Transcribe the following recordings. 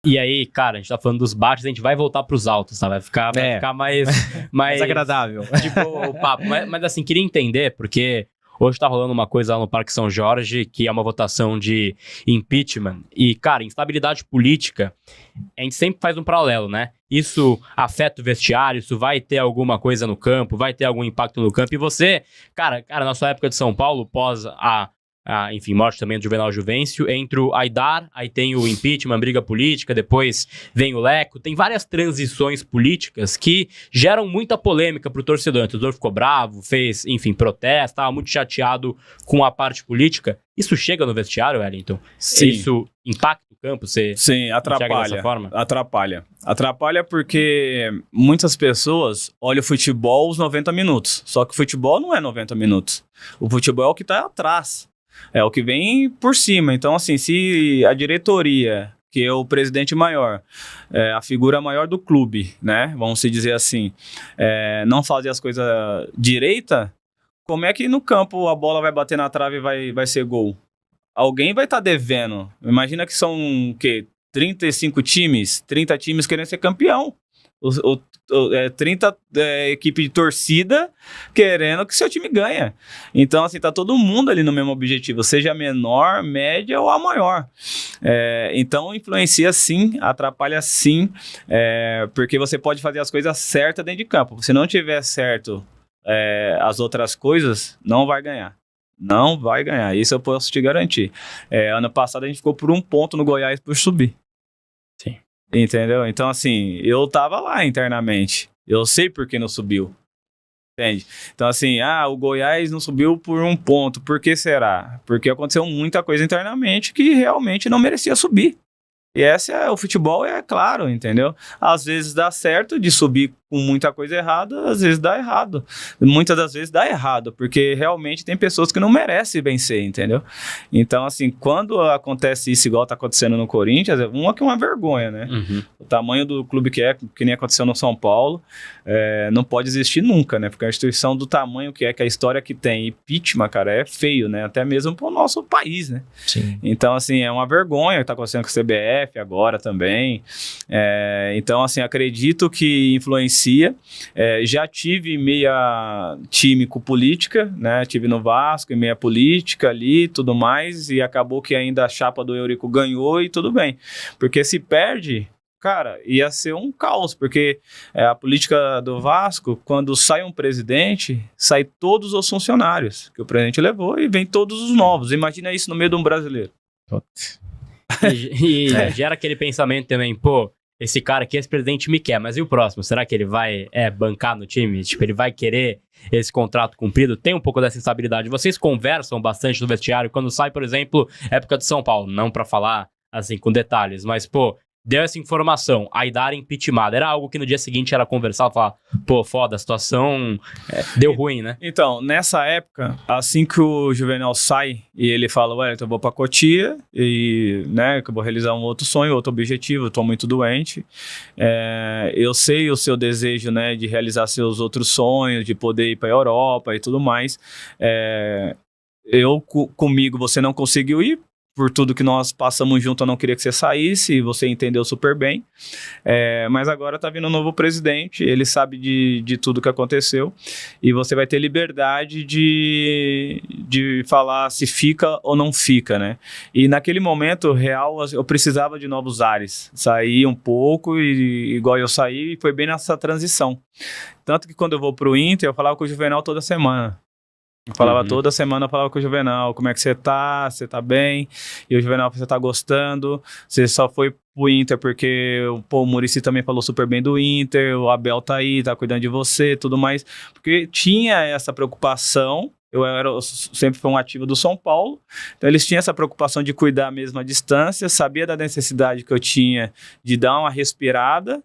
E aí, cara, a gente tá falando dos baixos, a gente vai voltar pros altos, tá? Vai ficar mais agradável. Tipo, o papo. Mas assim, queria entender, porque hoje tá rolando uma coisa lá no Parque São Jorge, que é uma votação de impeachment. E, cara, instabilidade política, a gente sempre faz um paralelo, né? Isso afeta o vestiário, isso vai ter alguma coisa no campo, vai ter algum impacto no campo. E você, cara, na sua época de São Paulo, pós enfim, morte também do Juvenal Juvencio, entre o Aidar, aí tem o impeachment, briga política, depois vem o Leco, tem várias transições políticas que geram muita polêmica pro torcedor. O torcedor ficou bravo, fez, enfim, protesto, estava muito chateado com a parte política. Isso chega no vestiário, Wellington? Sim. Isso impacta o campo? Sim, atrapalha. Dessa forma? Atrapalha porque muitas pessoas olham o futebol os 90 minutos, só que o futebol não é 90 minutos. O futebol é o que tá atrás. É o que vem por cima. Então, assim, se a diretoria, que é o presidente maior, a figura maior do clube, né? Vamos se dizer assim, não fazer as coisas direita, como é que no campo a bola vai bater na trave e vai ser gol? Alguém vai estar devendo. Imagina que são, 30 times querendo ser campeão. 30 equipe de torcida querendo que seu time ganhe. Então, assim, tá todo mundo ali no mesmo objetivo, seja a menor, média ou a maior. Então, influencia sim, atrapalha sim, porque você pode fazer as coisas certas dentro de campo. Se não tiver certo as outras coisas, não vai ganhar. Não vai ganhar, isso eu posso te garantir. Ano passado a gente ficou por 1 ponto no Goiás por subir. Sim. Entendeu? Então, assim, eu tava lá internamente. Eu sei por que não subiu. Entende? Então, assim, o Goiás não subiu por 1 ponto. Por que será? Porque aconteceu muita coisa internamente que realmente não merecia subir. E o futebol é claro, entendeu? Às vezes dá certo de subir com muita coisa errada, às vezes dá errado. Muitas das vezes dá errado, porque realmente tem pessoas que não merecem vencer, entendeu? Então, assim, quando acontece isso igual tá acontecendo no Corinthians, que é uma vergonha, né? Uhum. O tamanho do clube que nem aconteceu no São Paulo, não pode existir nunca, né? Porque a instituição do tamanho que a história que tem, impeachment, cara, é feio, né? Até mesmo pro nosso país, né? Sim. Então, assim, é uma vergonha que tá acontecendo com o CBF agora também. Então, assim, acredito que influencia. Já tive meia time com política, né? Tive no Vasco e meia política ali, tudo mais, e acabou que ainda a chapa do Eurico ganhou e tudo bem. Porque se perde, cara, ia ser um caos, porque a política do Vasco, quando sai um presidente, sai todos os funcionários que o presidente levou e vem todos os novos. Imagina isso no meio de um brasileiro. E gera aquele pensamento também, esse cara aqui, esse presidente me quer, mas e o próximo? Será que ele vai bancar no time? Tipo, ele vai querer esse contrato cumprido? Tem um pouco dessa instabilidade. Vocês conversam bastante no vestiário quando sai, por exemplo, época de São Paulo, não pra falar assim com detalhes, mas deu essa informação, Aidar impeachment, era algo que no dia seguinte era conversar, falar, foda, a situação deu ruim, né? Então, nessa época, assim que o Juvenal sai e ele fala, Wellington, eu vou pra Cotia e, né, que eu vou realizar um outro sonho, outro objetivo, eu tô muito doente, eu sei o seu desejo, né, de realizar seus outros sonhos, de poder ir pra Europa e tudo mais, comigo você não conseguiu ir, por tudo que nós passamos junto, eu não queria que você saísse, e você entendeu super bem. Mas agora tá vindo um novo presidente, ele sabe de tudo que aconteceu, e você vai ter liberdade de falar se fica ou não fica, né? E naquele momento, real, eu precisava de novos ares. Saí um pouco, e igual eu saí, foi bem nessa transição. Tanto que quando eu vou pro Inter, eu falava com o Juvenal toda semana. Eu falava toda semana, eu falava com o Juvenal, como é que você tá bem? E o Juvenal, você tá gostando? Você só foi pro Inter porque o Muricy também falou super bem do Inter, o Abel tá aí, tá cuidando de você, tudo mais. Porque tinha essa preocupação, eu sempre fui um ativo do São Paulo, então eles tinham essa preocupação de cuidar mesmo à distância, sabia da necessidade que eu tinha de dar uma respirada,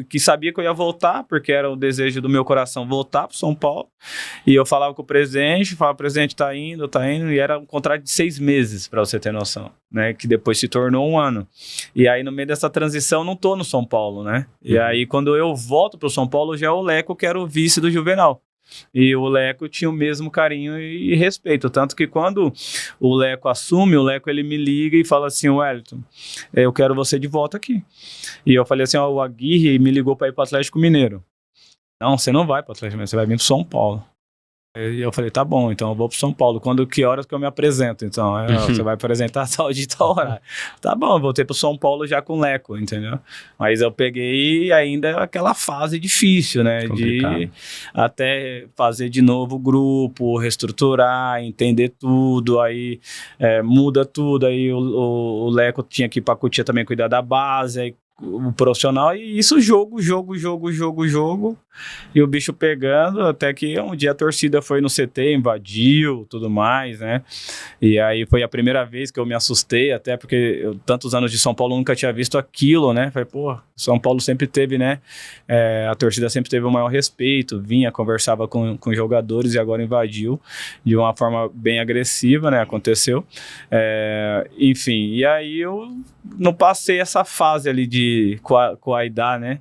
que sabia que eu ia voltar, porque era o desejo do meu coração voltar para São Paulo, e eu falava com o presidente, presidente, tá indo, e era um contrato de 6 meses, para você ter noção, né, que depois se tornou 1 ano, e aí no meio dessa transição não tô no São Paulo, né, e aí quando eu volto para o São Paulo, já é o Leco que era o vice do Juvenal, E o Leco tinha o mesmo carinho e respeito. Tanto que quando o Leco assume, o Leco ele me liga e fala assim: Wellington, eu quero você de volta aqui. E eu falei assim: ó, o Aguirre me ligou para ir para o Atlético Mineiro. Não, você não vai para o Atlético Mineiro, você vai vir para São Paulo. E eu falei: tá bom, então eu vou para São Paulo. Que horas que eu me apresento? Então, você vai apresentar tal de tal horário. Tá bom, eu voltei para São Paulo já com o Leco, entendeu? Mas eu peguei ainda aquela fase difícil, né? Complicado. De até fazer de novo o grupo, reestruturar, entender tudo, aí muda tudo. Aí o Leco tinha que ir para Cotia também cuidar da base, aí o profissional, e isso jogo, e o bicho pegando, até que um dia a torcida foi no CT, invadiu, tudo mais, né, e aí foi a primeira vez que eu me assustei, até porque eu, tantos anos de São Paulo, nunca tinha visto aquilo, né, falei, pô, São Paulo sempre teve, né, a torcida sempre teve o maior respeito, vinha, conversava com jogadores, e agora invadiu de uma forma bem agressiva, né, aconteceu, enfim, e aí eu não passei essa fase ali com a Aidar, né,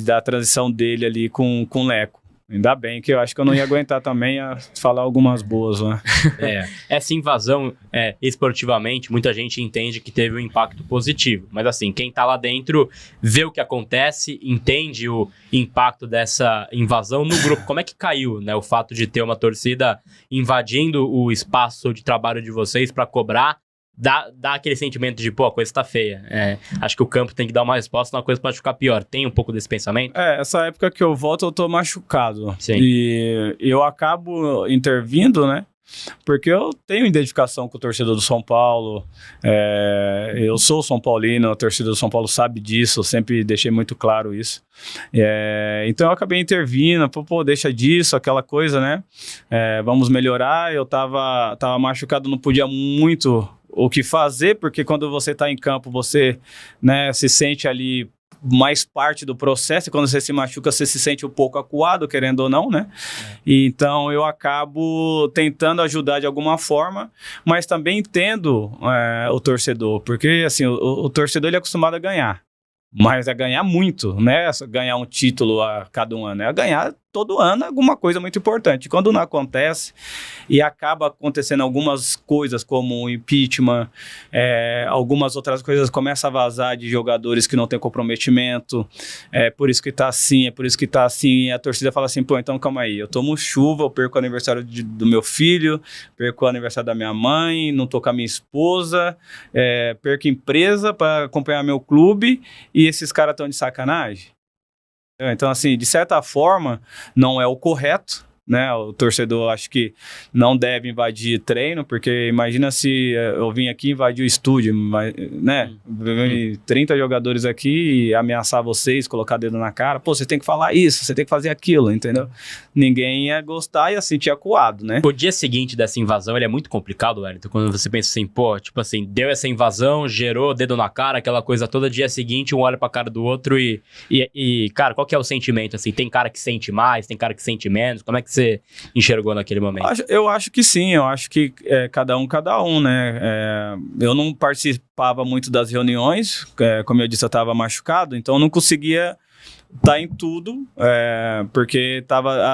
da transição dele ali com o Leco. Ainda bem que eu acho que eu não ia aguentar também a falar algumas boas, né? Essa invasão, esportivamente, muita gente entende que teve um impacto positivo. Mas assim, quem tá lá dentro vê o que acontece, entende o impacto dessa invasão no grupo. Como é que caiu, né, o fato de ter uma torcida invadindo o espaço de trabalho de vocês para cobrar? Dá aquele sentimento de, pô, a coisa tá feia. Acho que o campo tem que dar uma resposta, senão a coisa pode ficar pior. Tem um pouco desse pensamento? Essa época que eu volto, eu tô machucado. Sim. E eu acabo intervindo, né? Porque eu tenho identificação com o torcedor do São Paulo. Eu sou São Paulino, a torcida do São Paulo sabe disso, eu sempre deixei muito claro isso. Então eu acabei intervindo, pô, deixa disso, aquela coisa, né? Vamos melhorar. Eu tava machucado, não podia muito o que fazer, porque quando você está em campo, você, né, se sente ali mais parte do processo, e quando você se machuca, você se sente um pouco acuado, querendo ou não, né? E então eu acabo tentando ajudar de alguma forma, mas também entendo o torcedor, porque assim, o torcedor ele é acostumado a ganhar, mas é ganhar muito, né? Ganhar um título a cada um ano, é ganhar todo ano alguma coisa muito importante. Quando não acontece e acaba acontecendo algumas coisas como o impeachment, algumas outras coisas começam a vazar de jogadores que não têm comprometimento, por isso que tá assim, e a torcida fala assim, pô, então calma aí, eu tomo chuva, eu perco o aniversário do meu filho, perco o aniversário da minha mãe, não tô com a minha esposa, perco empresa para acompanhar meu clube, e esses caras estão de sacanagem. Então, assim, de certa forma, não é o correto, né? O torcedor acho que não deve invadir treino, porque imagina se eu vim aqui invadir o estúdio, né? 30 jogadores aqui e ameaçar vocês, colocar dedo na cara, pô, você tem que falar isso, você tem que fazer aquilo, entendeu? Ninguém ia gostar e ia se sentir acuado, né? O dia seguinte dessa invasão, ele é muito complicado, Wellington, quando você pensa assim, pô, tipo assim, deu essa invasão, gerou dedo na cara, aquela coisa toda, dia seguinte um olha pra cara do outro e cara, qual que é o sentimento, assim? Tem cara que sente mais, tem cara que sente menos, como é que você enxergou naquele momento? Eu acho que sim, eu acho que cada um, né? Eu não participava muito das reuniões, como eu disse, eu estava machucado, então eu não conseguia estar em tudo, porque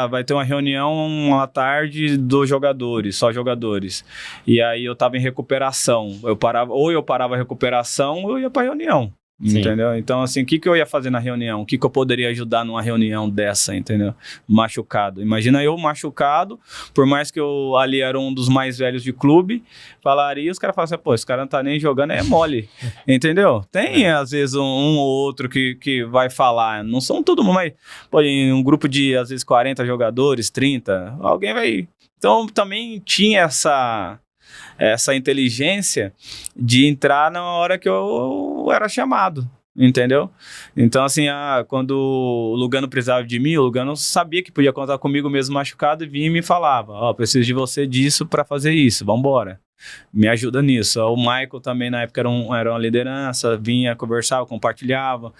vai ter uma reunião à tarde dos jogadores, só jogadores, e aí eu estava em recuperação, eu parava a recuperação ou eu ia para reunião. Sim. Entendeu? Então, assim, o que eu ia fazer na reunião? O que eu poderia ajudar numa reunião dessa, entendeu? Machucado. Imagina eu machucado, por mais que eu ali era um dos mais velhos de clube, falaria, os caras falavam assim, pô, esse cara não tá nem jogando, é mole, entendeu? Tem, às vezes, um ou outro que vai falar, não são todo mundo, mas, pô, em um grupo de, às vezes, 40 jogadores, 30, alguém vai... Então, também tinha essa inteligência de entrar na hora que eu era chamado, entendeu? Então, assim, quando o Lugano precisava de mim, o Lugano sabia que podia contar comigo mesmo machucado e vinha e me falava, preciso de você disso para fazer isso, vambora. Me ajuda nisso. O Michael também na época era uma liderança, vinha, conversava, compartilhava,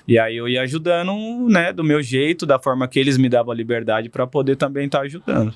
e aí eu ia ajudando, né, do meu jeito, da forma que eles me davam a liberdade para poder também estar ajudando.